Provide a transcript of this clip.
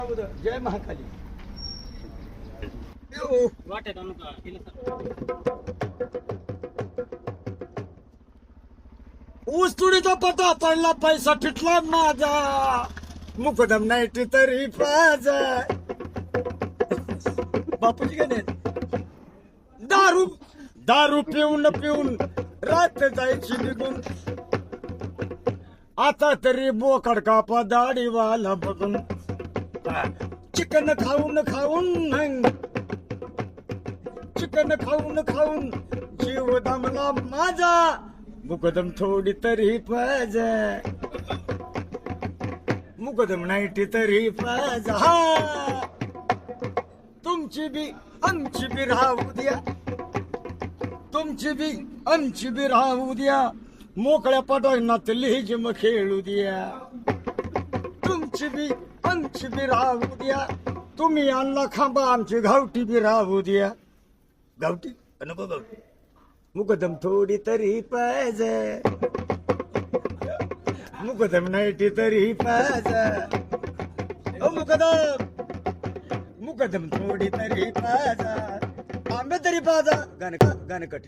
जय महाकाली. वाटेत आणू का केलं सर? ऊस तुडीचा पता पडला पैसा फिटला माझा मुकदम नाही तरी पाजा. बापूजी का नाही दारू दारू पिऊन पिऊन रात जायची निघून आता तरी बोकड कापा दाढीवाला बघून चिकन खाऊन खाऊन चिकन खाऊन खाऊन जीव दमला माझा मुकदम थोडी तरी पाजा मुकदम नाही तरी पाजा. हा तुमची बी आमची बी राहू द्या तुमची बी आमची बी राहू द्या मोकळ्या पटांगणात लिहिजम खेळू द्या तुमची बी आमची बी राहू द्या तुम्ही आणला खांबा आमची गावठी बी राहू द्या. गावठी नको गावठी मुकदम थोडी तरी पाहिजे मुकदम नाही तरी पाहिजे. मुकदम थोडी तरी पाहिजे आंबे तरी पाजा गाणकट